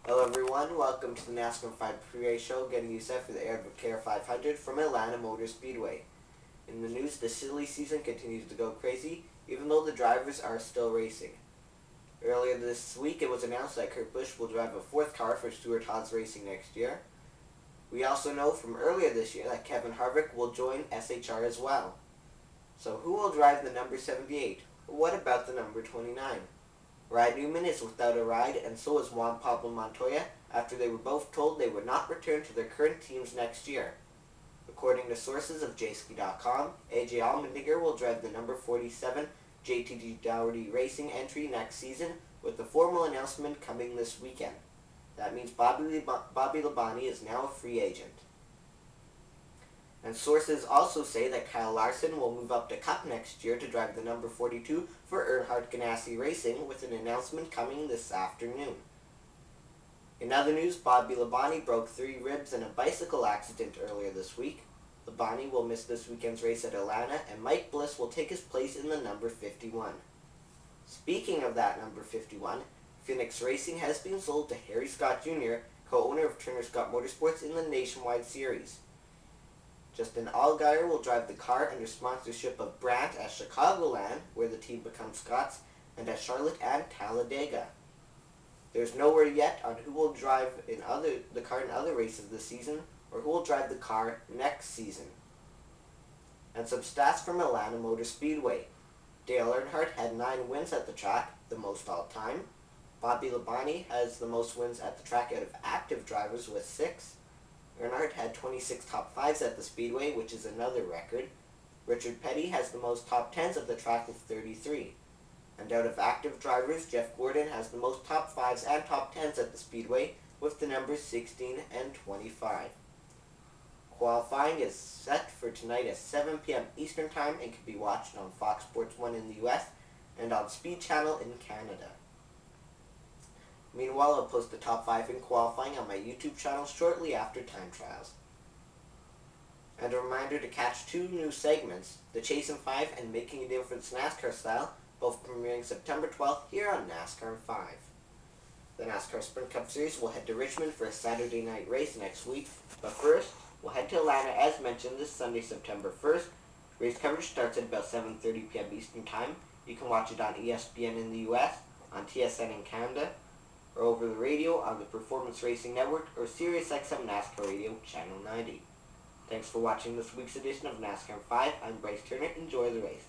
Hello everyone, welcome to the NASCAR 5 pre-race show, getting you set for the AdvoCare 500 from Atlanta Motor Speedway. In the news, the silly season continues to go crazy, even though the drivers are still racing. Earlier this week, it was announced that Kurt Busch will drive a fourth car for Stewart Haas Racing next year. We also know from earlier this year that Kevin Harvick will join SHR as well. So who will drive the number 78? What about the number 29? Ryan Newman is without a ride, and so is Juan Pablo Montoya, after they were both told they would not return to their current teams next year. According to sources of jski.com, AJ Allmendinger will drive the number 47 JTG Daugherty Racing entry next season, with the formal announcement coming this weekend. That means Bobby Labonte is now a free agent. And sources also say that Kyle Larson will move up to Cup next year to drive the number 42 for Earnhardt Ganassi Racing, with an announcement coming this afternoon. In other news, Bobby Labonte broke 3 ribs in a bicycle accident earlier this week. Labonte will miss this weekend's race at Atlanta, and Mike Bliss will take his place in the number 51. Speaking of that number 51, Phoenix Racing has been sold to Harry Scott Jr., co-owner of Turner Scott Motorsports in the Nationwide Series. Justin Allgaier will drive the car under sponsorship of Brandt at Chicagoland, where the team becomes Scott's, and at Charlotte and Talladega. There's no word yet on who will drive the car in other races this season, or who will drive the car next season. And some stats from Atlanta Motor Speedway. Dale Earnhardt had 9 wins at the track, the most all time. Bobby Labonte has the most wins at the track out of active drivers with 6. Earnhardt had 26 top 5s at the Speedway, which is another record. Richard Petty has the most top 10s at the track with 33. And out of active drivers, Jeff Gordon has the most top 5s and top 10s at the Speedway, with the numbers 16 and 25. Qualifying is set for tonight at 7 p.m. Eastern Time and can be watched on Fox Sports 1 in the US and on Speed Channel in Canada. Meanwhile, I'll post the top 5 in qualifying on my YouTube channel shortly after time trials. And a reminder to catch 2 new segments, the Chasing 5 and Making a Difference NASCAR Style, both premiering September 12th here on NASCAR 5. The NASCAR Sprint Cup Series will head to Richmond for a Saturday night race next week, but first, we'll head to Atlanta as mentioned this Sunday, September 1st. Race coverage starts at about 7:30 p.m. Eastern Time. You can watch it on ESPN in the US, on TSN in Canada, or over the radio on the Performance Racing Network or SiriusXM NASCAR Radio Channel 90. Thanks for watching this week's edition of NASCAR 5. I'm Bryce Turner. Enjoy the race.